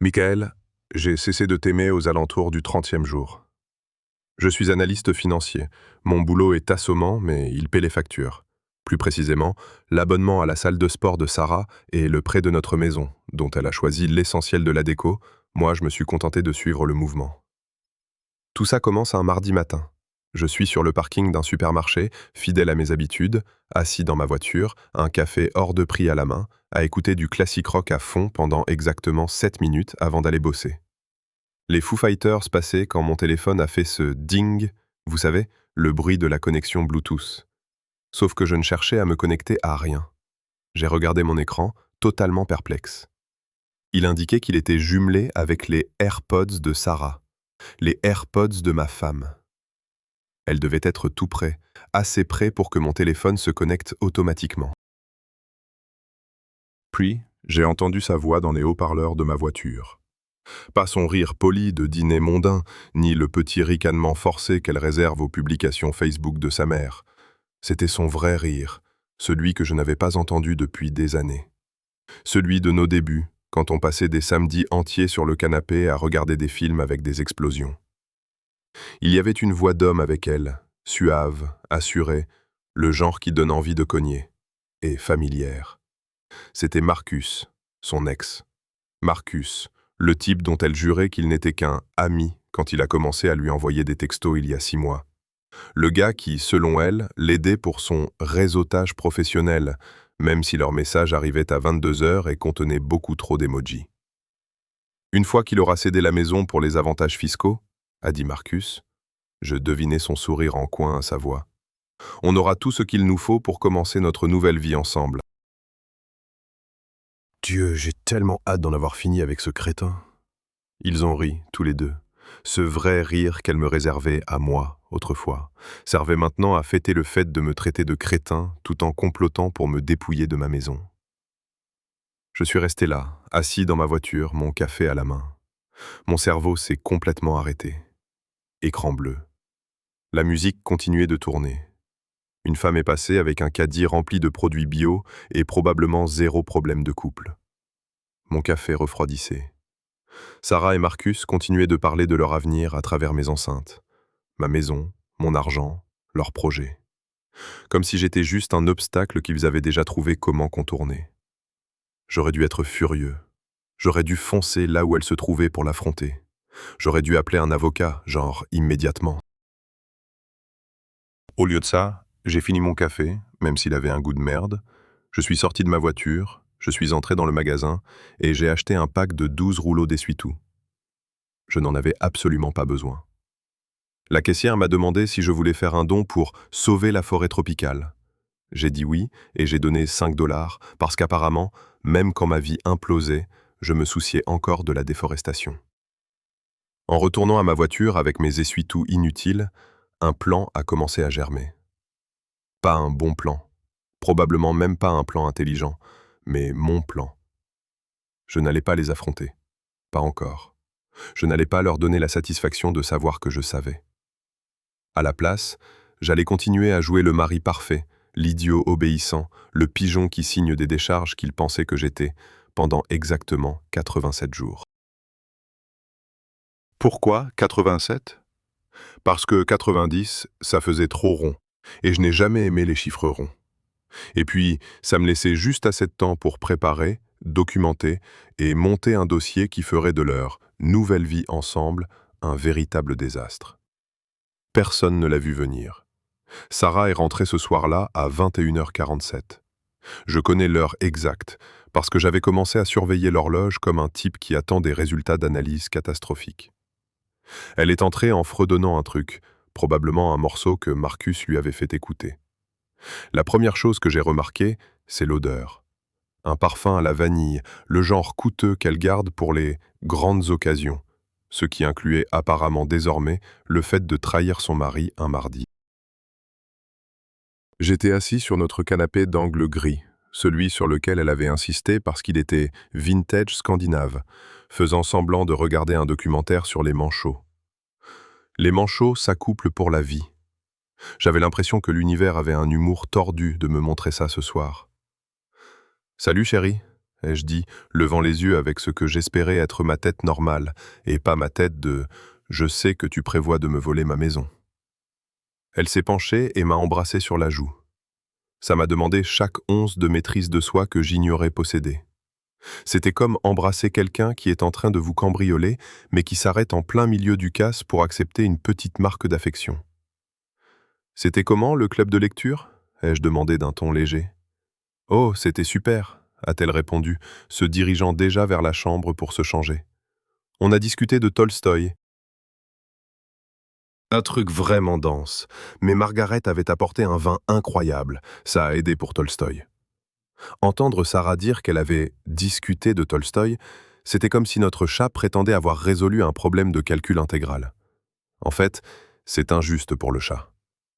Michael, j'ai cessé de t'aimer aux alentours du 30e jour. Je suis analyste financier. Mon boulot est assommant, mais il paie les factures. Plus précisément, l'abonnement à la salle de sport de Sarah et le prêt de notre maison, dont elle a choisi l'essentiel de la déco. Moi, je me suis contenté de suivre le mouvement. Tout ça commence un mardi matin. Je suis sur le parking d'un supermarché, fidèle à mes habitudes, assis dans ma voiture, un café hors de prix à la main, à écouter du classique rock à fond pendant exactement 7 minutes avant d'aller bosser. Les Foo Fighters passaient quand mon téléphone a fait ce ding, vous savez, le bruit de la connexion Bluetooth. Sauf que je ne cherchais à me connecter à rien. J'ai regardé mon écran, totalement perplexe. Il indiquait qu'il était jumelé avec les AirPods de Sarah, les AirPods de ma femme. Elle devait être tout près, assez près pour que mon téléphone se connecte automatiquement. Puis, j'ai entendu sa voix dans les haut-parleurs de ma voiture. Pas son rire poli de dîner mondain, ni le petit ricanement forcé qu'elle réserve aux publications Facebook de sa mère. C'était son vrai rire, celui que je n'avais pas entendu depuis des années. Celui de nos débuts, quand on passait des samedis entiers sur le canapé à regarder des films avec des explosions. Il y avait une voix d'homme avec elle, suave, assurée, le genre qui donne envie de cogner, et familière. C'était Marcus, son ex. Marcus, le type dont elle jurait qu'il n'était qu'un ami quand il a commencé à lui envoyer des textos il y a 6 mois. Le gars qui, selon elle, l'aidait pour son réseautage professionnel, même si leur message arrivait à 22 heures et contenait beaucoup trop d'émojis. Une fois qu'il aura cédé la maison pour les avantages fiscaux, a dit Marcus, je devinais son sourire en coin à sa voix. On aura tout ce qu'il nous faut pour commencer notre nouvelle vie ensemble. Dieu, j'ai tellement hâte d'en avoir fini avec ce crétin. Ils ont ri, tous les deux. Ce vrai rire qu'elle me réservait à moi, autrefois, servait maintenant à fêter le fait de me traiter de crétin tout en complotant pour me dépouiller de ma maison. Je suis resté là, assis dans ma voiture, mon café à la main. Mon cerveau s'est complètement arrêté. Écran bleu. La musique continuait de tourner. Une femme est passée avec un caddie rempli de produits bio et probablement 0 problème de couple. Mon café refroidissait. Sarah et Marcus continuaient de parler de leur avenir à travers mes enceintes. Ma maison, mon argent, leurs projets. Comme si j'étais juste un obstacle qu'ils avaient déjà trouvé comment contourner. J'aurais dû être furieux. J'aurais dû foncer là où elle se trouvait pour l'affronter. J'aurais dû appeler un avocat, genre immédiatement. Au lieu de ça, j'ai fini mon café, même s'il avait un goût de merde. Je suis sorti de ma voiture, je suis entré dans le magasin et j'ai acheté un pack de 12 rouleaux d'essuie-tout. Je n'en avais absolument pas besoin. La caissière m'a demandé si je voulais faire un don pour sauver la forêt tropicale. J'ai dit oui et j'ai donné 5 $ parce qu'apparemment, même quand ma vie implosait, je me souciais encore de la déforestation. En retournant à ma voiture avec mes essuie-tout inutiles, un plan a commencé à germer. Pas un bon plan, probablement même pas un plan intelligent, mais mon plan. Je n'allais pas les affronter, pas encore. Je n'allais pas leur donner la satisfaction de savoir que je savais. À la place, j'allais continuer à jouer le mari parfait, l'idiot obéissant, le pigeon qui signe des décharges qu'ils pensaient que j'étais, pendant exactement 87 jours. Pourquoi 87 ? Parce que 90, ça faisait trop rond, et je n'ai jamais aimé les chiffres ronds. Et puis, ça me laissait juste assez de temps pour préparer, documenter et monter un dossier qui ferait de leur nouvelle vie ensemble un véritable désastre. Personne ne l'a vu venir. Sarah est rentrée ce soir-là à 21h47. Je connais l'heure exacte, parce que j'avais commencé à surveiller l'horloge comme un type qui attend des résultats d'analyse catastrophiques. Elle est entrée en fredonnant un truc, probablement un morceau que Marcus lui avait fait écouter. La première chose que j'ai remarquée, c'est l'odeur. Un parfum à la vanille, le genre coûteux qu'elle garde pour les grandes occasions, ce qui incluait apparemment désormais le fait de trahir son mari un mardi. J'étais assis sur notre canapé d'angle gris, celui sur lequel elle avait insisté parce qu'il était vintage scandinave, faisant semblant de regarder un documentaire sur les manchots. Les manchots s'accouplent pour la vie. J'avais l'impression que l'univers avait un humour tordu de me montrer ça ce soir. « Salut chérie », ai-je dit, levant les yeux avec ce que j'espérais être ma tête normale, et pas ma tête de « je sais que tu prévois de me voler ma maison ». Elle s'est penchée et m'a embrassé sur la joue. Ça m'a demandé chaque once de maîtrise de soi que j'ignorais posséder. C'était comme embrasser quelqu'un qui est en train de vous cambrioler, mais qui s'arrête en plein milieu du casse pour accepter une petite marque d'affection. « C'était comment, le club de lecture ?» ai-je demandé d'un ton léger. « Oh, c'était super !» a-t-elle répondu, se dirigeant déjà vers la chambre pour se changer. « On a discuté de Tolstoï. » Un truc vraiment dense, mais Margaret avait apporté un vin incroyable, ça a aidé pour Tolstoï. Entendre Sarah dire qu'elle avait discuté de Tolstoï, c'était comme si notre chat prétendait avoir résolu un problème de calcul intégral. En fait, c'est injuste pour le chat.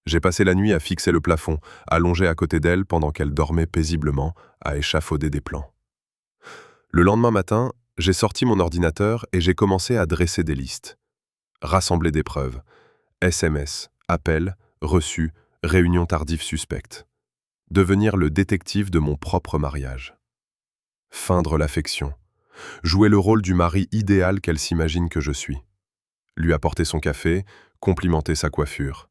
J'ai passé la nuit à fixer le plafond, allongé à côté d'elle pendant qu'elle dormait paisiblement, à échafauder des plans. Le lendemain matin, j'ai sorti mon ordinateur et j'ai commencé à dresser des listes. Rassembler des preuves. SMS, appels, reçus, réunions tardives suspectes. Devenir le détective de mon propre mariage. Feindre l'affection. Jouer le rôle du mari idéal qu'elle s'imagine que je suis. Lui apporter son café, complimenter sa coiffure.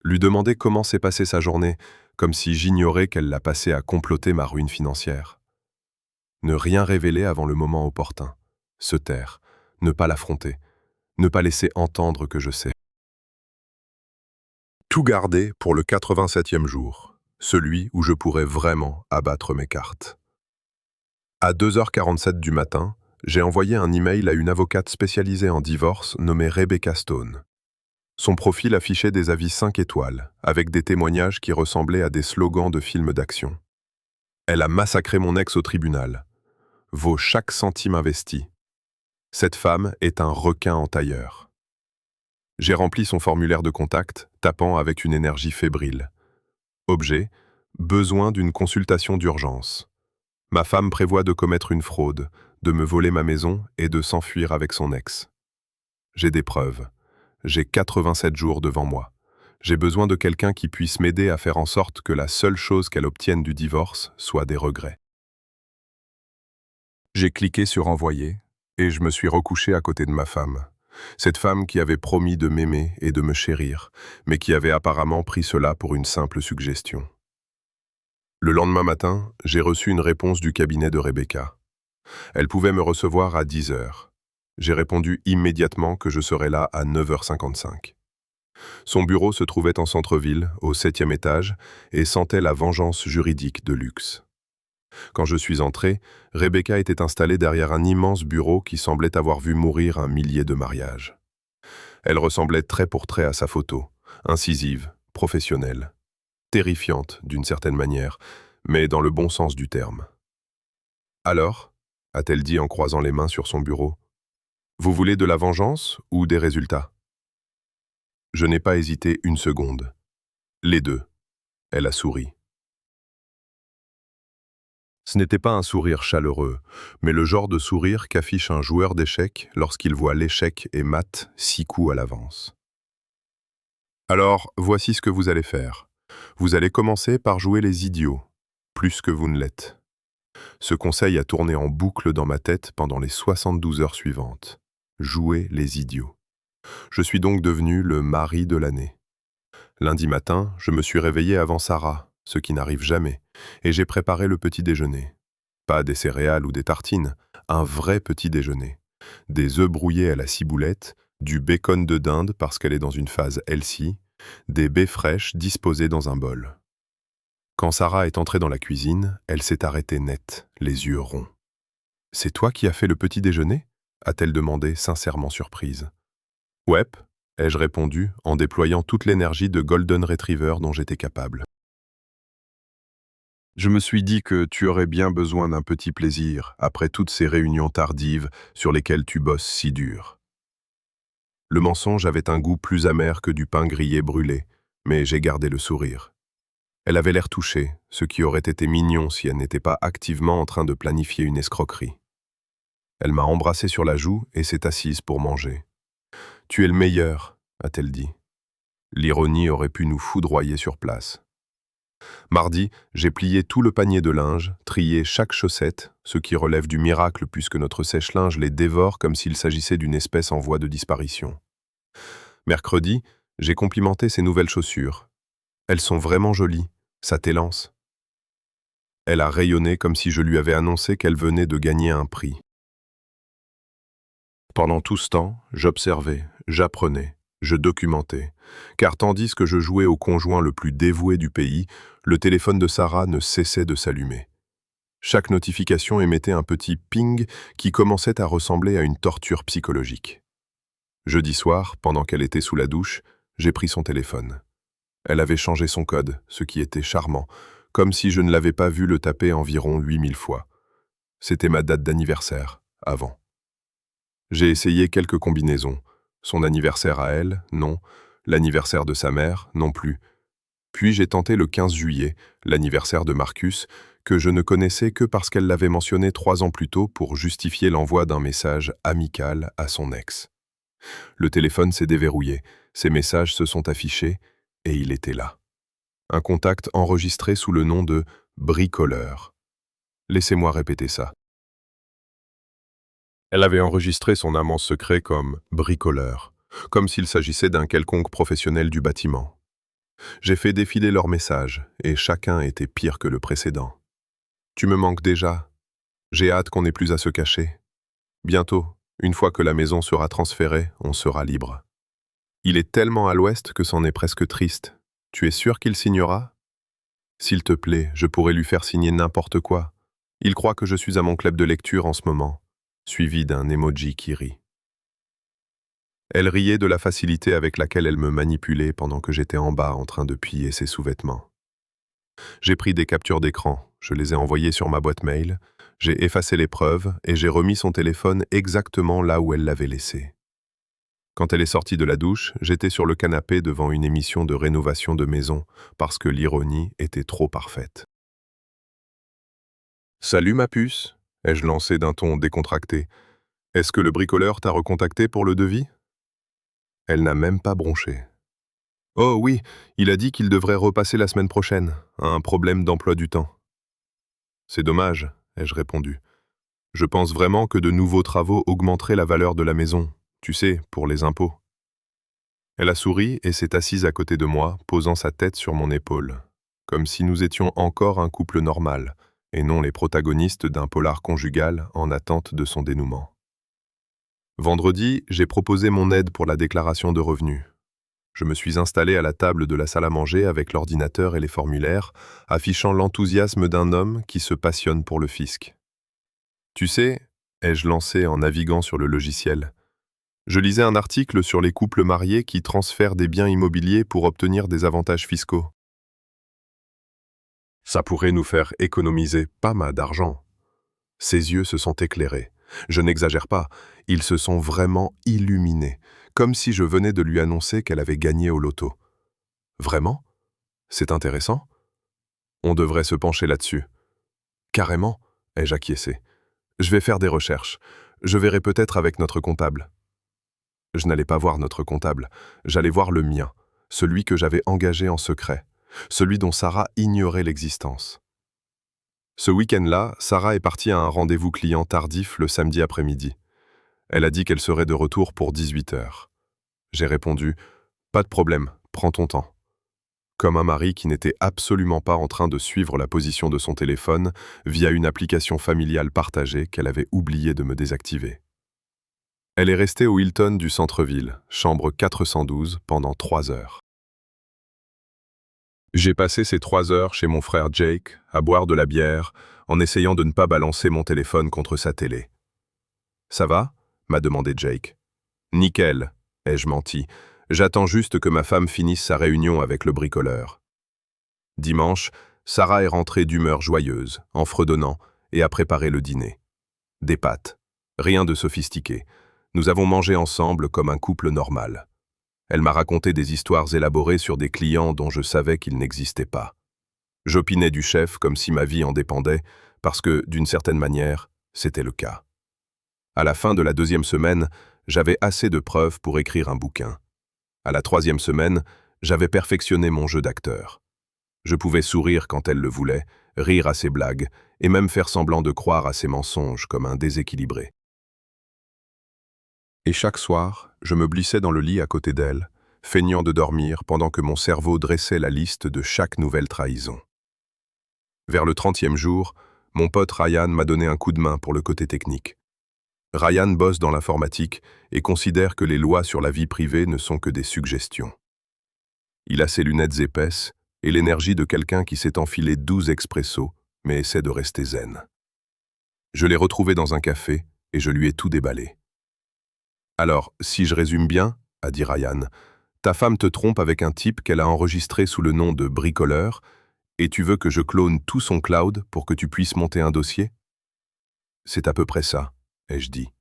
Lui demander comment s'est passée sa journée, comme si j'ignorais qu'elle l'a passée à comploter ma ruine financière. Ne rien révéler avant le moment opportun. Se taire. Ne pas l'affronter. Ne pas laisser entendre que je sais. Tout garder pour le 87e jour, celui où je pourrais vraiment abattre mes cartes. À 2h47 du matin, j'ai envoyé un email à une avocate spécialisée en divorce nommée Rebecca Stone. Son profil affichait des avis 5 étoiles, avec des témoignages qui ressemblaient à des slogans de films d'action. Elle a massacré mon ex au tribunal. Vaut chaque centime investi. Cette femme est un requin en tailleur. J'ai rempli son formulaire de contact, tapant avec une énergie fébrile. Objet, besoin d'une consultation d'urgence. Ma femme prévoit de commettre une fraude, de me voler ma maison et de s'enfuir avec son ex. J'ai des preuves. J'ai 87 jours devant moi. J'ai besoin de quelqu'un qui puisse m'aider à faire en sorte que la seule chose qu'elle obtienne du divorce soit des regrets. J'ai cliqué sur envoyer et je me suis recouché à côté de ma femme. Cette femme qui avait promis de m'aimer et de me chérir, mais qui avait apparemment pris cela pour une simple suggestion. Le lendemain matin, j'ai reçu une réponse du cabinet de Rebecca. Elle pouvait me recevoir à 10h. J'ai répondu immédiatement que je serais là à 9h55. Son bureau se trouvait en centre-ville, au 7e étage, et sentait la vengeance juridique de luxe. Quand je suis entré, Rebecca était installée derrière un immense bureau qui semblait avoir vu mourir un millier de mariages. Elle ressemblait trait pour trait à sa photo, incisive, professionnelle, terrifiante d'une certaine manière, mais dans le bon sens du terme. « Alors » a-t-elle dit en croisant les mains sur son bureau. « Vous voulez de la vengeance ou des résultats ?» Je n'ai pas hésité une seconde. Les deux. Elle a souri. Ce n'était pas un sourire chaleureux, mais le genre de sourire qu'affiche un joueur d'échecs lorsqu'il voit l'échec et mate 6 coups à l'avance. Alors, voici ce que vous allez faire. Vous allez commencer par jouer les idiots, plus que vous ne l'êtes. Ce conseil a tourné en boucle dans ma tête pendant les 72 heures suivantes. Jouer les idiots. Je suis donc devenu le mari de l'année. Lundi matin, je me suis réveillé avant Sarah, ce qui n'arrive jamais, et j'ai préparé le petit déjeuner. Pas des céréales ou des tartines, un vrai petit déjeuner. Des œufs brouillés à la ciboulette, du bacon de dinde parce qu'elle est dans une phase healthy, des baies fraîches disposées dans un bol. Quand Sarah est entrée dans la cuisine, elle s'est arrêtée net, les yeux ronds. « C'est toi qui as fait le petit déjeuner ?» a-t-elle demandé, sincèrement surprise. « Ouais », ai-je répondu, en déployant toute l'énergie de Golden Retriever dont j'étais capable. Je me suis dit que tu aurais bien besoin d'un petit plaisir après toutes ces réunions tardives sur lesquelles tu bosses si dur. Le mensonge avait un goût plus amer que du pain grillé brûlé, mais j'ai gardé le sourire. Elle avait l'air touchée, ce qui aurait été mignon si elle n'était pas activement en train de planifier une escroquerie. Elle m'a embrassé sur la joue et s'est assise pour manger. « Tu es le meilleur », a-t-elle dit. L'ironie aurait pu nous foudroyer sur place. Mardi, j'ai plié tout le panier de linge, trié chaque chaussette, ce qui relève du miracle puisque notre sèche-linge les dévore comme s'il s'agissait d'une espèce en voie de disparition. Mercredi, j'ai complimenté ses nouvelles chaussures. Elles sont vraiment jolies, ça t'élance. Elle a rayonné comme si je lui avais annoncé qu'elle venait de gagner un prix. Pendant tout ce temps, j'observais, j'apprenais, je documentais, car tandis que je jouais au conjoint le plus dévoué du pays, le téléphone de Sarah ne cessait de s'allumer. Chaque notification émettait un petit ping qui commençait à ressembler à une torture psychologique. Jeudi soir, pendant qu'elle était sous la douche, j'ai pris son téléphone. Elle avait changé son code, ce qui était charmant, comme si je ne l'avais pas vu le taper environ 8000 fois. C'était ma date d'anniversaire, avant. J'ai essayé quelques combinaisons. Son anniversaire à elle, non. L'anniversaire de sa mère, non plus. Puis j'ai tenté le 15 juillet, l'anniversaire de Marcus, que je ne connaissais que parce qu'elle l'avait mentionné 3 ans plus tôt pour justifier l'envoi d'un message amical à son ex. Le téléphone s'est déverrouillé, ses messages se sont affichés, et il était là. Un contact enregistré sous le nom de « bricoleur ». Laissez-moi répéter ça. Elle avait enregistré son amant secret comme « bricoleur », comme s'il s'agissait d'un quelconque professionnel du bâtiment. J'ai fait défiler leurs messages, et chacun était pire que le précédent. Tu me manques déjà. J'ai hâte qu'on n'ait plus à se cacher. Bientôt, une fois que la maison sera transférée, on sera libre. Il est tellement à l'ouest que c'en est presque triste. Tu es sûr qu'il signera? S'il te plaît, je pourrais lui faire signer n'importe quoi. Il croit que je suis à mon club de lecture en ce moment, suivi d'un emoji qui rit. Elle riait de la facilité avec laquelle elle me manipulait pendant que j'étais en bas en train de piller ses sous-vêtements. J'ai pris des captures d'écran, je les ai envoyées sur ma boîte mail, j'ai effacé les preuves et j'ai remis son téléphone exactement là où elle l'avait laissé. Quand elle est sortie de la douche, j'étais sur le canapé devant une émission de rénovation de maison parce que l'ironie était trop parfaite. « Salut ma puce !» ai-je lancé d'un ton décontracté. « Est-ce que le bricoleur t'a recontacté pour le devis ?» Elle n'a même pas bronché. « Oh oui, il a dit qu'il devrait repasser la semaine prochaine. Un problème d'emploi du temps. »« C'est dommage, » ai-je répondu. « Je pense vraiment que de nouveaux travaux augmenteraient la valeur de la maison, tu sais, pour les impôts. » Elle a souri et s'est assise à côté de moi, posant sa tête sur mon épaule, comme si nous étions encore un couple normal, et non les protagonistes d'un polar conjugal en attente de son dénouement. Vendredi, j'ai proposé mon aide pour la déclaration de revenus. Je me suis installé à la table de la salle à manger avec l'ordinateur et les formulaires, affichant l'enthousiasme d'un homme qui se passionne pour le fisc. Tu sais, ai-je lancé en naviguant sur le logiciel, je lisais un article sur les couples mariés qui transfèrent des biens immobiliers pour obtenir des avantages fiscaux. Ça pourrait nous faire économiser pas mal d'argent. Ses yeux se sont éclairés. Je n'exagère pas, ils se sont vraiment illuminés, comme si je venais de lui annoncer qu'elle avait gagné au loto. Vraiment? C'est intéressant? On devrait se pencher là-dessus. Carrément, ai-je acquiescé. Je vais faire des recherches. Je verrai peut-être avec notre comptable. Je n'allais pas voir notre comptable, j'allais voir le mien, celui que j'avais engagé en secret, celui dont Sarah ignorait l'existence. Ce week-end-là, Sarah est partie à un rendez-vous client tardif le samedi après-midi. Elle a dit qu'elle serait de retour pour 18h. J'ai répondu « Pas de problème, prends ton temps ». Comme un mari qui n'était absolument pas en train de suivre la position de son téléphone via une application familiale partagée qu'elle avait oublié de me désactiver. Elle est restée au Hilton du centre-ville, chambre 412, pendant 3 heures. J'ai passé ces 3 heures chez mon frère Jake, à boire de la bière, en essayant de ne pas balancer mon téléphone contre sa télé. « Ça va ?» m'a demandé Jake. « Nickel », ai-je menti. « J'attends juste que ma femme finisse sa réunion avec le bricoleur. » Dimanche, Sarah est rentrée d'humeur joyeuse, en fredonnant, et a préparé le dîner. Des pâtes. Rien de sophistiqué. Nous avons mangé ensemble comme un couple normal. Elle m'a raconté des histoires élaborées sur des clients dont je savais qu'ils n'existaient pas. J'opinais du chef comme si ma vie en dépendait, parce que, d'une certaine manière, c'était le cas. À la fin de la 2e semaine, j'avais assez de preuves pour écrire un bouquin. À la 3e semaine, j'avais perfectionné mon jeu d'acteur. Je pouvais sourire quand elle le voulait, rire à ses blagues, et même faire semblant de croire à ses mensonges comme un déséquilibré. Et chaque soir, je me glissais dans le lit à côté d'elle, feignant de dormir pendant que mon cerveau dressait la liste de chaque nouvelle trahison. Vers le 30e jour, mon pote Ryan m'a donné un coup de main pour le côté technique. Ryan bosse dans l'informatique et considère que les lois sur la vie privée ne sont que des suggestions. Il a ses lunettes épaisses et l'énergie de quelqu'un qui s'est enfilé 12 expressos, mais essaie de rester zen. Je l'ai retrouvé dans un café et je lui ai tout déballé. « Alors, si je résume bien, a dit Ryan, ta femme te trompe avec un type qu'elle a enregistré sous le nom de bricoleur et tu veux que je clone tout son cloud pour que tu puisses monter un dossier ?» C'est à peu près ça, ai-je dit.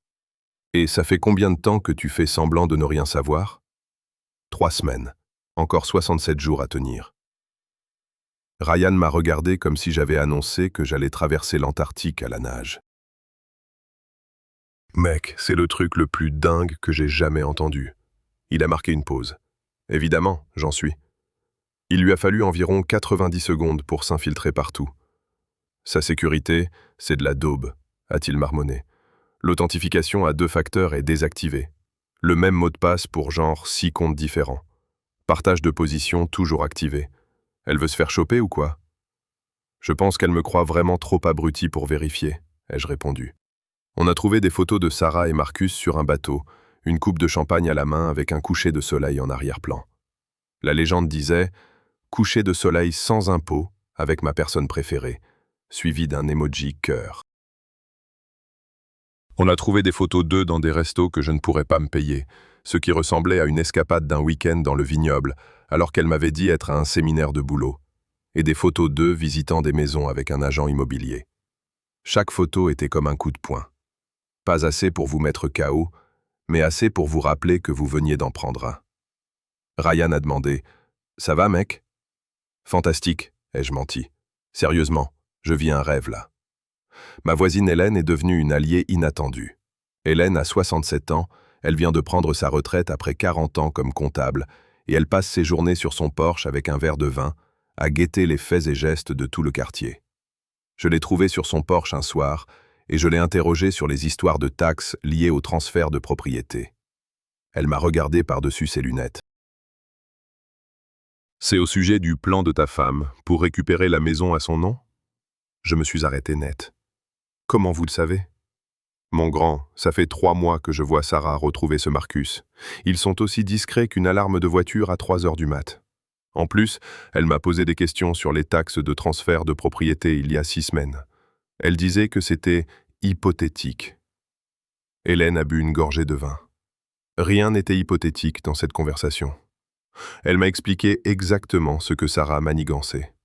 Et ça fait combien de temps que tu fais semblant de ne rien savoir ? 3 semaines. Encore 67 jours à tenir. Ryan m'a regardé comme si j'avais annoncé que j'allais traverser l'Antarctique à la nage. Mec, c'est le truc le plus dingue que j'ai jamais entendu. Il a marqué une pause. Évidemment, j'en suis. Il lui a fallu environ 90 secondes pour s'infiltrer partout. Sa sécurité, c'est de la daube, a-t-il marmonné. L'authentification à 2 facteurs est désactivée. Le même mot de passe pour genre 6 comptes différents. Partage de position toujours activé. Elle veut se faire choper ou quoi ? Je pense qu'elle me croit vraiment trop abruti pour vérifier, ai-je répondu. On a trouvé des photos de Sarah et Marcus sur un bateau, une coupe de champagne à la main avec un coucher de soleil en arrière-plan. La légende disait « coucher de soleil sans impôt avec ma personne préférée », suivi d'un emoji cœur. On a trouvé des photos d'eux dans des restos que je ne pourrais pas me payer, ce qui ressemblait à une escapade d'un week-end dans le vignoble, alors qu'elle m'avait dit être à un séminaire de boulot, et des photos d'eux visitant des maisons avec un agent immobilier. Chaque photo était comme un coup de poing. Pas assez pour vous mettre KO, mais assez pour vous rappeler que vous veniez d'en prendre un. Ryan a demandé « Ça va, mec ?»« Fantastique », ai-je menti. « Sérieusement, je vis un rêve, là. » Ma voisine Hélène est devenue une alliée inattendue. Hélène a 67 ans, elle vient de prendre sa retraite après 40 ans comme comptable, et elle passe ses journées sur son porche avec un verre de vin, à guetter les faits et gestes de tout le quartier. Je l'ai trouvée sur son porche un soir, et je l'ai interrogée sur les histoires de taxes liées au transfert de propriété. Elle m'a regardé par-dessus ses lunettes. « C'est au sujet du plan de ta femme pour récupérer la maison à son nom ?» Je me suis arrêté net. « Comment vous le savez ?»« Mon grand, ça fait 3 mois que je vois Sarah retrouver ce Marcus. Ils sont aussi discrets qu'une alarme de voiture à 3 heures du mat. En plus, elle m'a posé des questions sur les taxes de transfert de propriété il y a 6 semaines. Elle disait que c'était hypothétique. » Hélène a bu une gorgée de vin. Rien n'était hypothétique dans cette conversation. Elle m'a expliqué exactement ce que Sarah manigançait.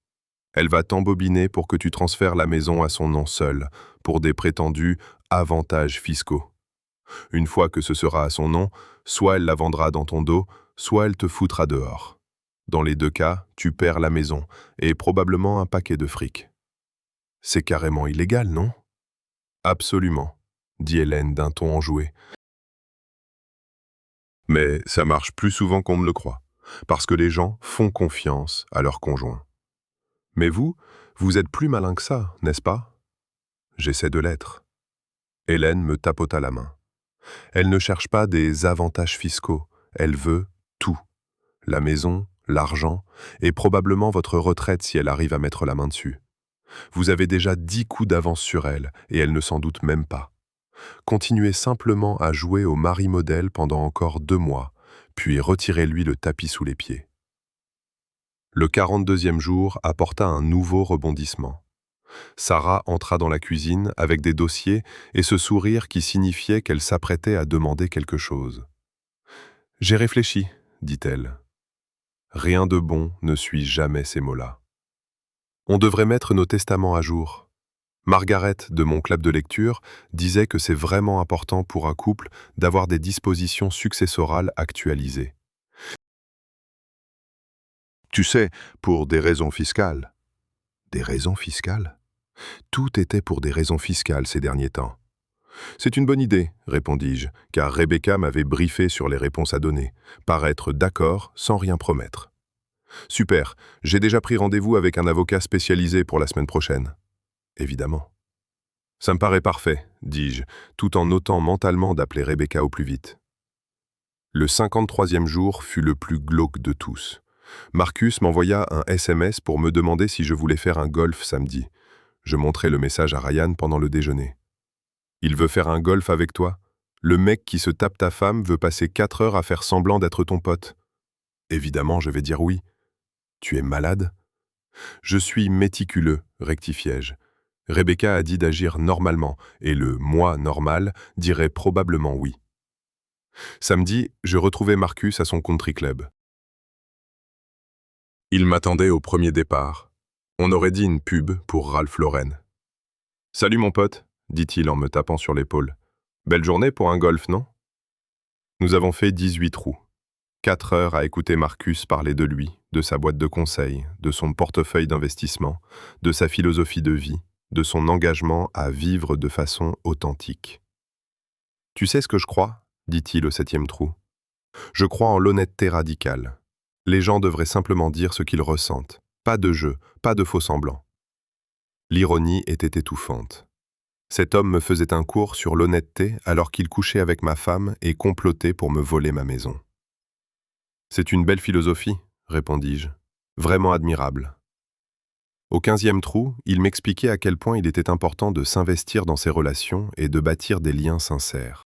Elle va t'embobiner pour que tu transfères la maison à son nom seul, pour des prétendus avantages fiscaux. Une fois que ce sera à son nom, soit elle la vendra dans ton dos, soit elle te foutra dehors. Dans les 2 cas, tu perds la maison et probablement un paquet de fric. C'est carrément illégal, non ? Absolument, dit Hélène d'un ton enjoué. Mais ça marche plus souvent qu'on ne le croit, parce que les gens font confiance à leur conjoint. Mais vous êtes plus malin que ça, n'est-ce pas ? J'essaie de l'être. Hélène me tapota la main. Elle ne cherche pas des avantages fiscaux, elle veut tout. La maison, l'argent, et probablement votre retraite si elle arrive à mettre la main dessus. Vous avez déjà 10 coups d'avance sur elle, et elle ne s'en doute même pas. Continuez simplement à jouer au mari modèle pendant encore 2 mois, puis retirez-lui le tapis sous les pieds. Le 42e jour apporta un nouveau rebondissement. Sarah entra dans la cuisine avec des dossiers et ce sourire qui signifiait qu'elle s'apprêtait à demander quelque chose. « J'ai réfléchi, dit-elle. Rien de bon ne suit jamais ces mots-là. On devrait mettre nos testaments à jour. Margaret, de mon club de lecture, disait que c'est vraiment important pour un couple d'avoir des dispositions successorales actualisées. Tu sais, pour des raisons fiscales. » Des raisons fiscales ? Tout était pour des raisons fiscales ces derniers temps. « C'est une bonne idée, répondis-je, car Rebecca m'avait briefé sur les réponses à donner, paraître d'accord sans rien promettre. Super, j'ai déjà pris rendez-vous avec un avocat spécialisé pour la semaine prochaine. Évidemment. Ça me paraît parfait, dis-je, tout en notant mentalement d'appeler Rebecca au plus vite. Le 53e jour fut le plus glauque de tous. Marcus m'envoya un SMS pour me demander si je voulais faire un golf samedi. Je montrai le message à Ryan pendant le déjeuner. Il veut faire un golf avec toi? Le mec qui se tape ta femme veut passer 4 heures à faire semblant d'être ton pote. Évidemment, je vais dire oui. Tu es malade? Je suis méticuleux, rectifiai-je. Rebecca a dit d'agir normalement, et le « moi normal » dirait probablement oui. Samedi, je retrouvai Marcus à son country club. Il m'attendait au premier départ. On aurait dit une pub pour Ralph Lauren. « Salut mon pote », dit-il en me tapant sur l'épaule. « Belle journée pour un golf, non ?» Nous avons fait 18 trous. 4 heures à écouter Marcus parler de lui, de sa boîte de conseil, de son portefeuille d'investissement, de sa philosophie de vie, de son engagement à vivre de façon authentique. « Tu sais ce que je crois ?» dit-il au 7e trou. « Je crois en l'honnêteté radicale. Les gens devraient simplement dire ce qu'ils ressentent. Pas de jeu, pas de faux-semblants. » L'ironie était étouffante. Cet homme me faisait un cours sur l'honnêteté alors qu'il couchait avec ma femme et complotait pour me voler ma maison. « C'est une belle philosophie, » répondis-je. « Vraiment admirable. » Au 15e trou, il m'expliquait à quel point il était important de s'investir dans ses relations et de bâtir des liens sincères.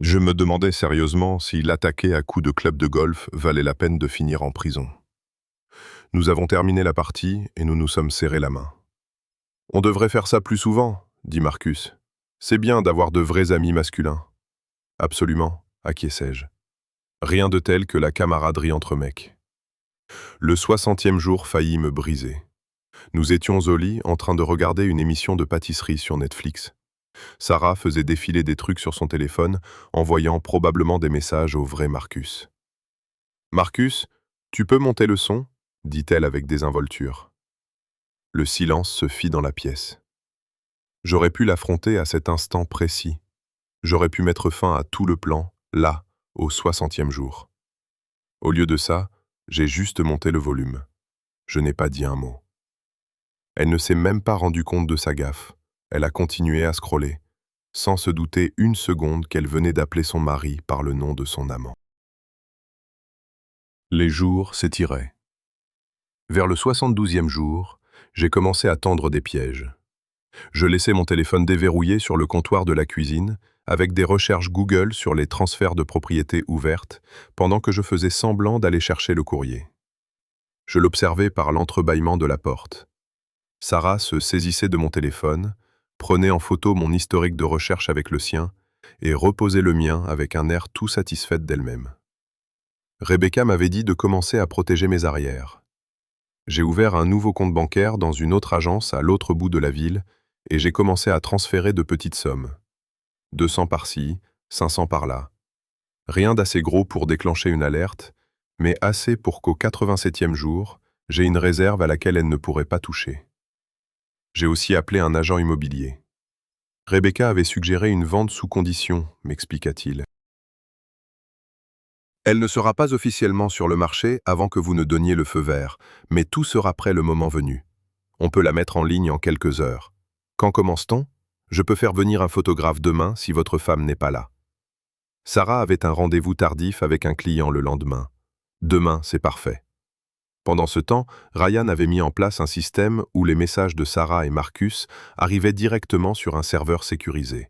Je me demandais sérieusement si l'attaquer à coups de club de golf valait la peine de finir en prison. Nous avons terminé la partie et nous nous sommes serrés la main. « On devrait faire ça plus souvent, » dit Marcus. « C'est bien d'avoir de vrais amis masculins. »« Absolument, » acquiesçai-je. Rien de tel que la camaraderie entre mecs. Le 60e jour faillit me briser. Nous étions au lit en train de regarder une émission de pâtisserie sur Netflix. Sarah faisait défiler des trucs sur son téléphone, envoyant probablement des messages au vrai Marcus. « Marcus, tu peux monter le son ?» dit-elle avec désinvolture. Le silence se fit dans la pièce. J'aurais pu l'affronter à cet instant précis. J'aurais pu mettre fin à tout le plan, là, au 60e jour. Au lieu de ça, j'ai juste monté le volume. Je n'ai pas dit un mot. Elle ne s'est même pas rendue compte de sa gaffe. Elle a continué à scroller, sans se douter une seconde qu'elle venait d'appeler son mari par le nom de son amant. Les jours s'étiraient. Vers le 72e jour, j'ai commencé à tendre des pièges. Je laissais mon téléphone déverrouillé sur le comptoir de la cuisine, avec des recherches Google sur les transferts de propriété ouvertes, pendant que je faisais semblant d'aller chercher le courrier. Je l'observais par l'entrebâillement de la porte. Sarah se saisissait de mon téléphone, prenait en photo mon historique de recherche avec le sien et reposait le mien avec un air tout satisfaite d'elle-même. Rebecca m'avait dit de commencer à protéger mes arrières. J'ai ouvert un nouveau compte bancaire dans une autre agence à l'autre bout de la ville et j'ai commencé à transférer de petites sommes. 200 par-ci, 500 par-là. Rien d'assez gros pour déclencher une alerte, mais assez pour qu'au 87e jour, j'ai une réserve à laquelle elle ne pourrait pas toucher. J'ai aussi appelé un agent immobilier. Rebecca avait suggéré une vente sous condition, m'expliqua-t-il. Elle ne sera pas officiellement sur le marché avant que vous ne donniez le feu vert, mais tout sera prêt le moment venu. On peut la mettre en ligne en quelques heures. Quand commence-t-on? Je peux faire venir un photographe demain si votre femme n'est pas là. Sarah avait un rendez-vous tardif avec un client le lendemain. Demain, c'est parfait. Pendant ce temps, Ryan avait mis en place un système où les messages de Sarah et Marcus arrivaient directement sur un serveur sécurisé.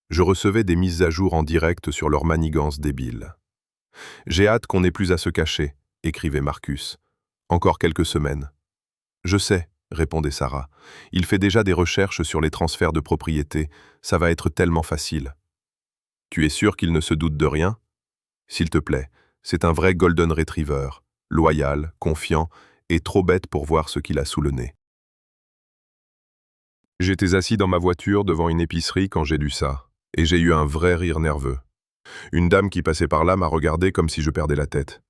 Je recevais des mises à jour en direct sur leur manigance débile. « J'ai hâte qu'on n'ait plus à se cacher », écrivait Marcus. « Encore quelques semaines. »« Je sais », répondait Sarah. « Il fait déjà des recherches sur les transferts de propriété. Ça va être tellement facile. »« Tu es sûr qu'il ne se doute de rien ? S'il te plaît, c'est un vrai Golden Retriever. Loyal, confiant et trop bête pour voir ce qu'il a sous le nez. » J'étais assis dans ma voiture devant une épicerie quand j'ai lu ça, et j'ai eu un vrai rire nerveux. Une dame qui passait par là m'a regardé comme si je perdais la tête.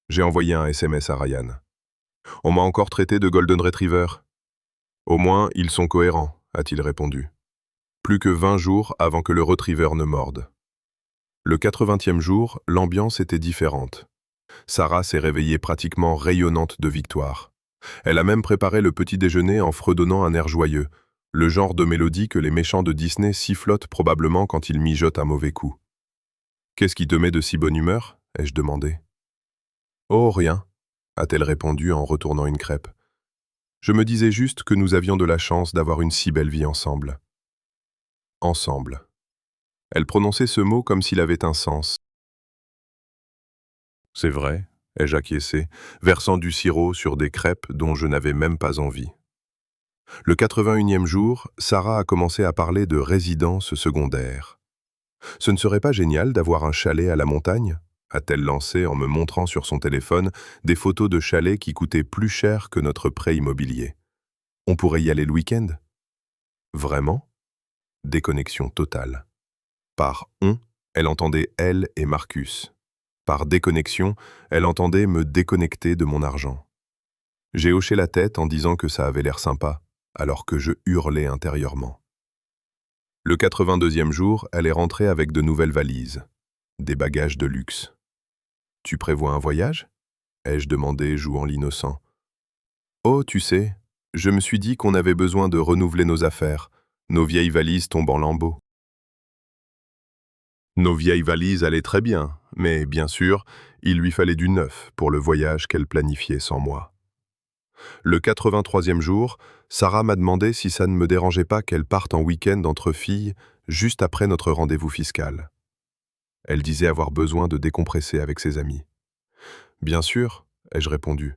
J'ai envoyé un SMS à Ryan. « On m'a encore traité de Golden Retriever. »« Au moins, ils sont cohérents, » a-t-il répondu. Plus que 20 jours avant que le Retriever ne morde. Le 80e jour, l'ambiance était différente. Sarah s'est réveillée pratiquement rayonnante de victoire. Elle a même préparé le petit déjeuner en fredonnant un air joyeux, le genre de mélodie que les méchants de Disney sifflotent probablement quand ils mijotent un mauvais coup. « Qu'est-ce qui te met de si bonne humeur » ai-je demandé. « Oh, rien » a-t-elle répondu en retournant une crêpe. « Je me disais juste que nous avions de la chance d'avoir une si belle vie ensemble. » Ensemble. Elle prononçait ce mot comme s'il avait un sens. « C'est vrai » ai-je acquiescé, versant du sirop sur des crêpes dont je n'avais même pas envie. Le 81e jour, Sarah a commencé à parler de résidence secondaire. « Ce ne serait pas génial d'avoir un chalet à la montagne » a-t-elle lancé en me montrant sur son téléphone des photos de chalets qui coûtaient plus cher que notre prêt immobilier. « On pourrait y aller le week-end » ? Vraiment ? Déconnexion totale. Par « on », elle entendait elle et Marcus. Par déconnexion, elle entendait me déconnecter de mon argent. J'ai hoché la tête en disant que ça avait l'air sympa, alors que je hurlais intérieurement. Le 82e jour, elle est rentrée avec de nouvelles valises, des bagages de luxe. « Tu prévois un voyage » ai-je demandé, jouant l'innocent. « Oh, tu sais, je me suis dit qu'on avait besoin de renouveler nos affaires, nos vieilles valises tombent en lambeaux. » Nos vieilles valises allaient très bien, mais bien sûr, il lui fallait du neuf pour le voyage qu'elle planifiait sans moi. Le 83e jour, Sarah m'a demandé si ça ne me dérangeait pas qu'elle parte en week-end entre filles juste après notre rendez-vous fiscal. Elle disait avoir besoin de décompresser avec ses amis. « Bien sûr » ai-je répondu.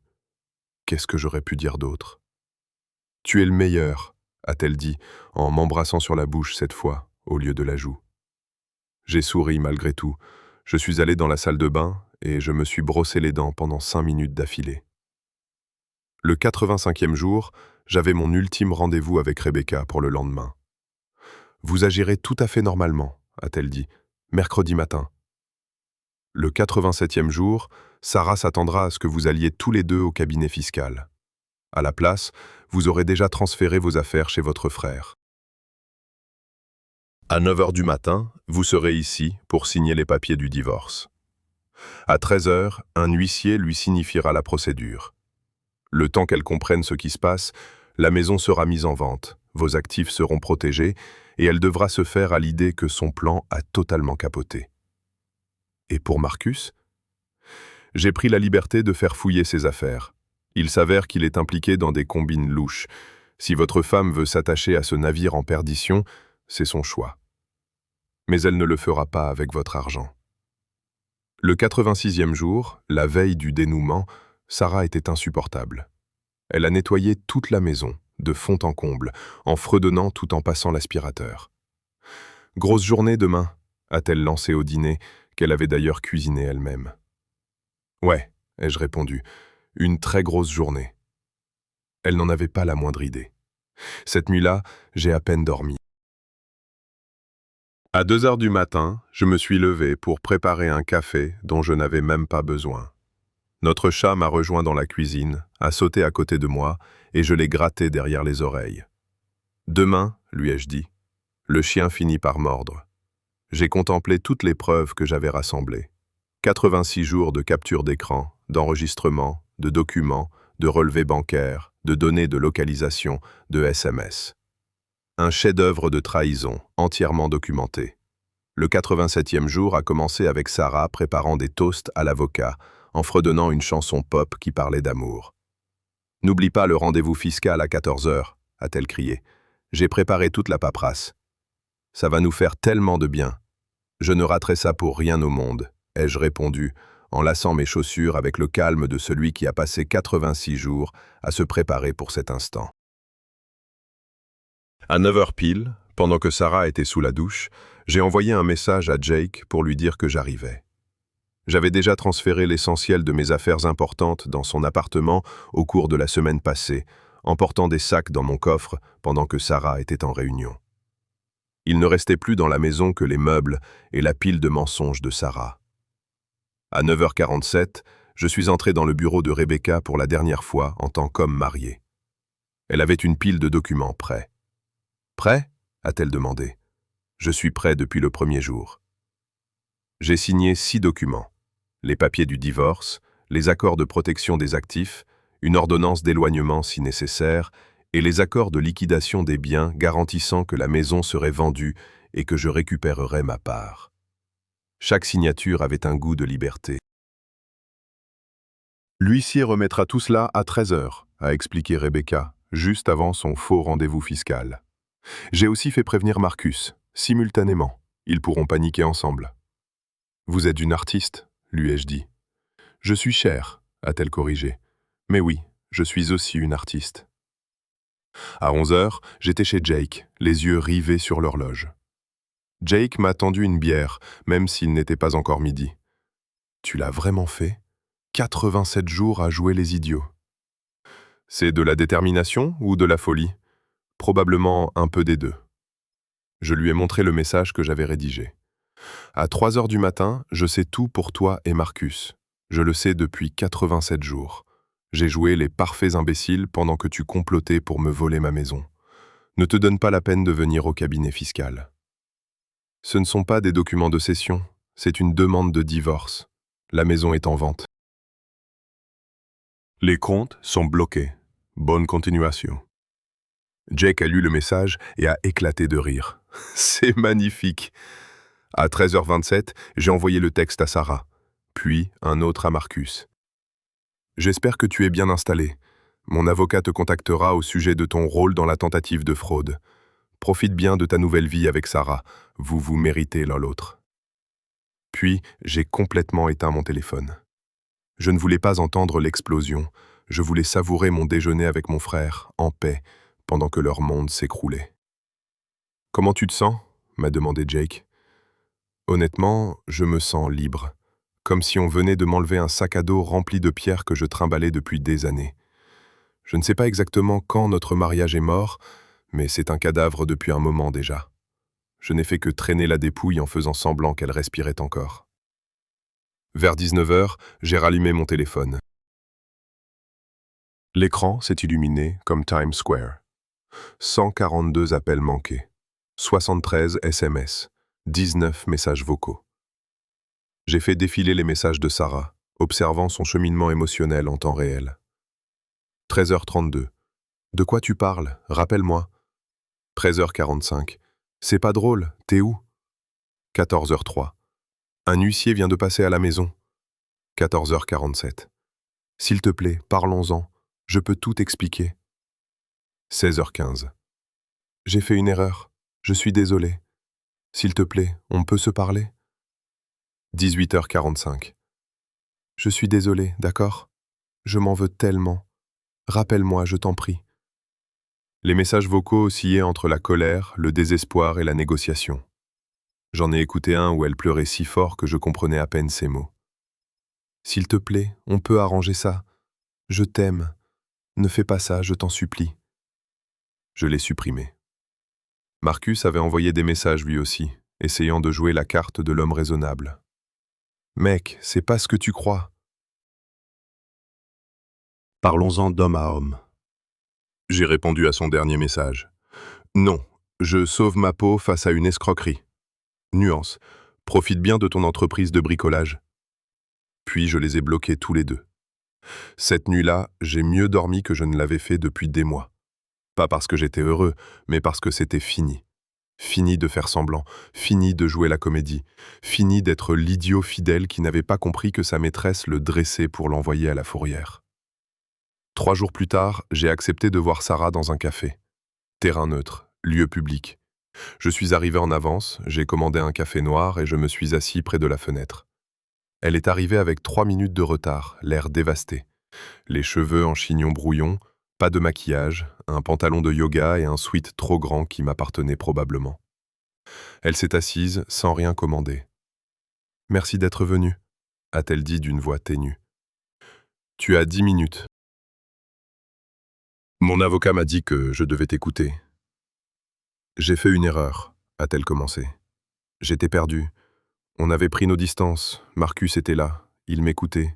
Qu'est-ce que j'aurais pu dire d'autre ? « Tu es le meilleur » a-t-elle dit, en m'embrassant sur la bouche cette fois, au lieu de la joue. J'ai souri malgré tout. Je suis allé dans la salle de bain et je me suis brossé les dents pendant 5 minutes d'affilée. Le 85e jour, j'avais mon ultime rendez-vous avec Rebecca pour le lendemain. « Vous agirez tout à fait normalement » a-t-elle dit, « mercredi matin. » Le 87e jour, Sarah s'attendra à ce que vous alliez tous les deux au cabinet fiscal. À la place, vous aurez déjà transféré vos affaires chez votre frère. À 9 h du matin, vous serez ici pour signer les papiers du divorce. À 13 h, un huissier lui signifiera la procédure. Le temps qu'elle comprenne ce qui se passe, la maison sera mise en vente, vos actifs seront protégés et elle devra se faire à l'idée que son plan a totalement capoté. Et pour Marcus ? J'ai pris la liberté de faire fouiller ses affaires. Il s'avère qu'il est impliqué dans des combines louches. Si votre femme veut s'attacher à ce navire en perdition, c'est son choix. Mais elle ne le fera pas avec votre argent. Le 86e jour, la veille du dénouement, Sarah était insupportable. Elle a nettoyé toute la maison, de fond en comble, en fredonnant tout en passant l'aspirateur. « Grosse journée demain » a-t-elle lancé au dîner, qu'elle avait d'ailleurs cuisiné elle-même. « Ouais » ai-je répondu, « une très grosse journée. » Elle n'en avait pas la moindre idée. Cette nuit-là, j'ai à peine dormi. À 2 h du matin, je me suis levé pour préparer un café dont je n'avais même pas besoin. Notre chat m'a rejoint dans la cuisine, a sauté à côté de moi, et je l'ai gratté derrière les oreilles. « Demain, lui ai-je dit. » Le chien finit par mordre. J'ai contemplé toutes les preuves que j'avais rassemblées. 86 jours de capture d'écran, d'enregistrement, de documents, de relevés bancaires, de données de localisation, de SMS. Un chef-d'œuvre de trahison, entièrement documenté. Le 87e jour a commencé avec Sarah préparant des toasts à l'avocat, en fredonnant une chanson pop qui parlait d'amour. « N'oublie pas le rendez-vous fiscal à 14 h, a-t-elle crié. « J'ai préparé toute la paperasse. Ça va nous faire tellement de bien. Je ne raterai ça pour rien au monde, ai-je répondu, en lassant mes chaussures avec le calme de celui qui a passé 86 jours à se préparer pour cet instant. À 9 h pile, pendant que Sarah était sous la douche, j'ai envoyé un message à Jake pour lui dire que j'arrivais. J'avais déjà transféré l'essentiel de mes affaires importantes dans son appartement au cours de la semaine passée, emportant des sacs dans mon coffre pendant que Sarah était en réunion. Il ne restait plus dans la maison que les meubles et la pile de mensonges de Sarah. À 9 h 47, je suis entré dans le bureau de Rebecca pour la dernière fois en tant qu'homme marié. Elle avait une pile de documents prêts. « Prêt » a-t-elle demandé. « Je suis prêt depuis le premier jour. » J'ai signé 6 documents. Les papiers du divorce, les accords de protection des actifs, une ordonnance d'éloignement si nécessaire, et les accords de liquidation des biens garantissant que la maison serait vendue et que je récupérerais ma part. Chaque signature avait un goût de liberté. L'huissier remettra tout cela à 13 heures, a expliqué Rebecca, juste avant son faux rendez-vous fiscal. J'ai aussi fait prévenir Marcus, simultanément. Ils pourront paniquer ensemble. Vous êtes une artiste, lui ai-je dit. Je suis chère, a-t-elle corrigé. Mais oui, je suis aussi une artiste. À 11 heures, j'étais chez Jake, les yeux rivés sur l'horloge. Jake m'a tendu une bière, même s'il n'était pas encore midi. Tu l'as vraiment fait ? 87 jours à jouer les idiots. C'est de la détermination ou de la folie ? Probablement un peu des deux. Je lui ai montré le message que j'avais rédigé. À 3 heures du matin, je sais tout pour toi et Marcus. Je le sais depuis 87 jours. J'ai joué les parfaits imbéciles pendant que tu complotais pour me voler ma maison. Ne te donne pas la peine de venir au cabinet fiscal. Ce ne sont pas des documents de cession, c'est une demande de divorce. La maison est en vente. Les comptes sont bloqués. Bonne continuation. Jake a lu le message et a éclaté de rire. C'est magnifique. À 13h27, j'ai envoyé le texte à Sarah, puis un autre à Marcus. J'espère que tu es bien installé. Mon avocat te contactera au sujet de ton rôle dans la tentative de fraude. Profite bien de ta nouvelle vie avec Sarah. Vous vous méritez l'un l'autre. Puis, j'ai complètement éteint mon téléphone. Je ne voulais pas entendre l'explosion. Je voulais savourer mon déjeuner avec mon frère, en paix, pendant que leur monde s'écroulait. « Comment tu te sens ?» m'a demandé Jake. Honnêtement, je me sens libre, comme si on venait de m'enlever un sac à dos rempli de pierres que je trimballais depuis des années. Je ne sais pas exactement quand notre mariage est mort, mais c'est un cadavre depuis un moment déjà. Je n'ai fait que traîner la dépouille en faisant semblant qu'elle respirait encore. Vers 19h, j'ai rallumé mon téléphone. L'écran s'est illuminé comme Times Square. 142 appels manqués, 73 SMS, 19 messages vocaux. J'ai fait défiler les messages de Sarah, observant son cheminement émotionnel en temps réel. 13h32. De quoi tu parles? Rappelle-moi. 13h45. C'est pas drôle, t'es où? 14h03. Un huissier vient de passer à la maison. 14h47. S'il te plaît, parlons-en. Je peux tout expliquer. 16h15. J'ai fait une erreur. Je suis désolé. S'il te plaît, on peut se parler? 18h45. Je suis désolé, d'accord? Je m'en veux tellement. Rappelle-moi, je t'en prie. Les messages vocaux oscillaient entre la colère, le désespoir et la négociation. J'en ai écouté un où elle pleurait si fort que je comprenais à peine ses mots. S'il te plaît, on peut arranger ça. Je t'aime. Ne fais pas ça, je t'en supplie. Je l'ai supprimé. Marcus avait envoyé des messages lui aussi, essayant de jouer la carte de l'homme raisonnable. Mec, c'est pas ce que tu crois. Parlons-en d'homme à homme. J'ai répondu à son dernier message. Non, je sauve ma peau face à une escroquerie. Nuance, profite bien de ton entreprise de bricolage. Puis je les ai bloqués tous les deux. Cette nuit-là, j'ai mieux dormi que je ne l'avais fait depuis des mois. Pas parce que j'étais heureux, mais parce que c'était fini. Fini de faire semblant, fini de jouer la comédie, fini d'être l'idiot fidèle qui n'avait pas compris que sa maîtresse le dressait pour l'envoyer à la fourrière. 3 jours plus tard, j'ai accepté de voir Sarah dans un café. Terrain neutre, lieu public. Je suis arrivé en avance, j'ai commandé un café noir et je me suis assis près de la fenêtre. Elle est arrivée avec 3 minutes de retard, l'air dévasté. Les cheveux en chignon brouillon, pas de maquillage, un pantalon de yoga et un sweat trop grand qui m'appartenait probablement. Elle s'est assise sans rien commander. « Merci d'être venu », a-t-elle dit d'une voix ténue. « Tu as 10 minutes. » Mon avocat m'a dit que je devais t'écouter. « J'ai fait une erreur », a-t-elle commencé. J'étais perdu. On avait pris nos distances. Marcus était là. Il m'écoutait.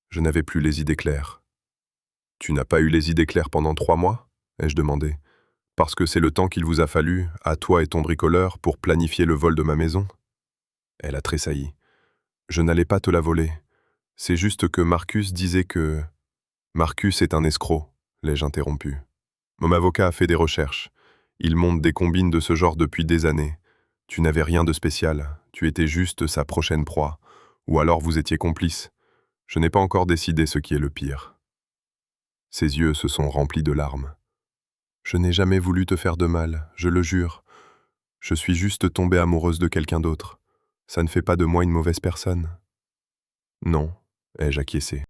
Je n'avais plus les idées claires. « Tu n'as pas eu les idées claires pendant 3 mois ?» ai-je demandé. « Parce que c'est le temps qu'il vous a fallu, à toi et ton bricoleur, pour planifier le vol de ma maison ?» Elle a tressailli. « Je n'allais pas te la voler. C'est juste que Marcus disait que... Marcus est un escroc, l'ai-je interrompu. Mon avocat a fait des recherches. Il monte des combines de ce genre depuis des années. Tu n'avais rien de spécial, tu étais juste sa prochaine proie. Ou alors vous étiez complice. Je n'ai pas encore décidé ce qui est le pire. Ses yeux se sont remplis de larmes. Je n'ai jamais voulu te faire de mal, je le jure. Je suis juste tombée amoureuse de quelqu'un d'autre. Ça ne fait pas de moi une mauvaise personne. Non, ai-je acquiescé.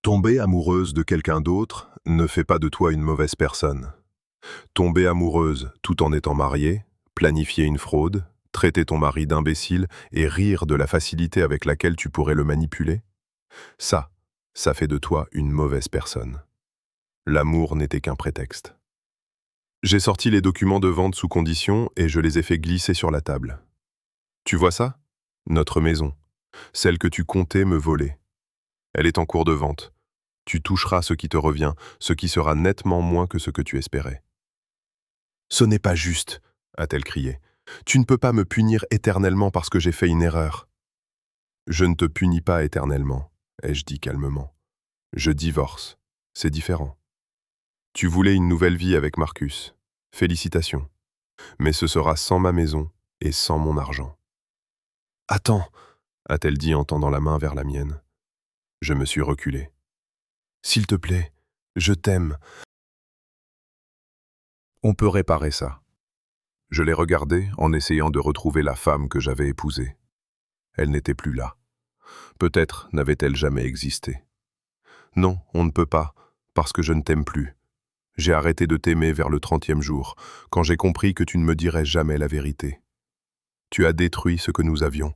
Tomber amoureuse de quelqu'un d'autre ne fait pas de toi une mauvaise personne. Tomber amoureuse tout en étant mariée, planifier une fraude, traiter ton mari d'imbécile et rire de la facilité avec laquelle tu pourrais le manipuler, ça fait de toi une mauvaise personne. L'amour n'était qu'un prétexte. J'ai sorti les documents de vente sous condition et je les ai fait glisser sur la table. Tu vois ça? Notre maison. Celle que tu comptais me voler. Elle est en cours de vente. Tu toucheras ce qui te revient, ce qui sera nettement moins que ce que tu espérais. Ce n'est pas juste, a-t-elle crié. Tu ne peux pas me punir éternellement parce que j'ai fait une erreur. Je ne te punis pas éternellement, ai-je dit calmement. Je divorce. C'est différent. Tu voulais une nouvelle vie avec Marcus. Félicitations. Mais ce sera sans ma maison et sans mon argent. Attends, a-t-elle dit en tendant la main vers la mienne. Je me suis reculé. S'il te plaît, je t'aime. On peut réparer ça. Je l'ai regardée en essayant de retrouver la femme que j'avais épousée. Elle n'était plus là. Peut-être n'avait-elle jamais existé. Non, on ne peut pas, parce que je ne t'aime plus. J'ai arrêté de t'aimer vers le 30e jour, quand j'ai compris que tu ne me dirais jamais la vérité. Tu as détruit ce que nous avions.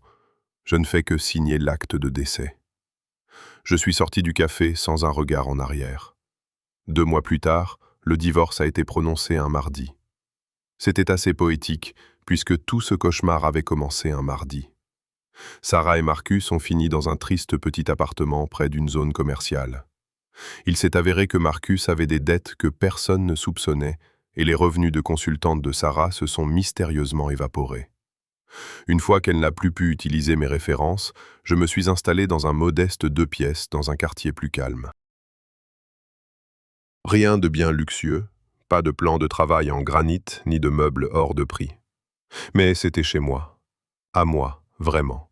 Je ne fais que signer l'acte de décès. Je suis sorti du café sans un regard en arrière. 2 mois plus tard, le divorce a été prononcé un mardi. C'était assez poétique, puisque tout ce cauchemar avait commencé un mardi. Sarah et Marcus ont fini dans un triste petit appartement près d'une zone commerciale. Il s'est avéré que Marcus avait des dettes que personne ne soupçonnait et les revenus de consultante de Sarah se sont mystérieusement évaporés. Une fois qu'elle n'a plus pu utiliser mes références, je me suis installé dans un modeste 2 pièces dans un quartier plus calme. Rien de bien luxueux, pas de plan de travail en granit ni de meubles hors de prix. Mais c'était chez moi, à moi, vraiment.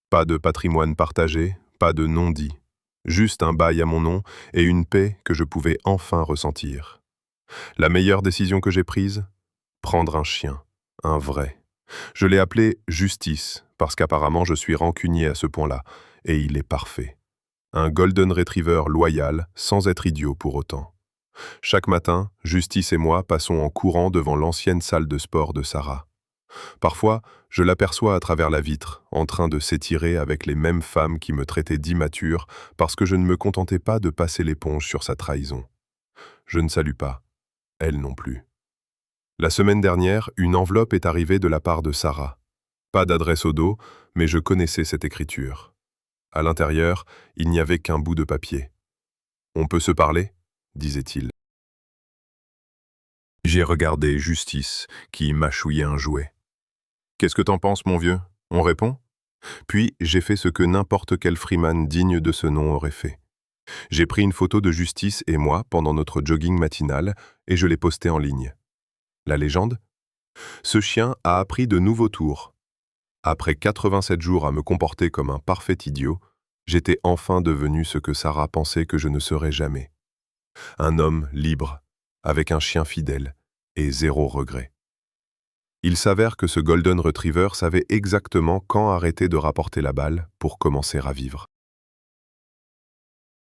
Pas de patrimoine partagé, pas de non-dit. Juste un bail à mon nom et une paix que je pouvais enfin ressentir. La meilleure décision que j'ai prise? Prendre un chien, un vrai. Je l'ai appelé Justice, parce qu'apparemment je suis rancunier à ce point-là, et il est parfait. Un Golden Retriever loyal, sans être idiot pour autant. Chaque matin, Justice et moi passons en courant devant l'ancienne salle de sport de Sarah. Parfois, je l'aperçois à travers la vitre, en train de s'étirer avec les mêmes femmes qui me traitaient d'immature parce que je ne me contentais pas de passer l'éponge sur sa trahison. Je ne salue pas, elle non plus. La semaine dernière, une enveloppe est arrivée de la part de Sarah. Pas d'adresse au dos, mais je connaissais cette écriture. À l'intérieur, il n'y avait qu'un bout de papier. « On peut se parler ?» disait-il. J'ai regardé Justice, qui mâchouillait un jouet. « Qu'est-ce que t'en penses, mon vieux ?» On répond. Puis j'ai fait ce que n'importe quel Freeman digne de ce nom aurait fait. J'ai pris une photo de Justice et moi pendant notre jogging matinal et je l'ai postée en ligne. La légende? Ce chien a appris de nouveaux tours. Après 87 jours à me comporter comme un parfait idiot, j'étais enfin devenu ce que Sarah pensait que je ne serais jamais. Un homme libre, avec un chien fidèle et 0 regret. Il s'avère que ce Golden Retriever savait exactement quand arrêter de rapporter la balle pour commencer à vivre.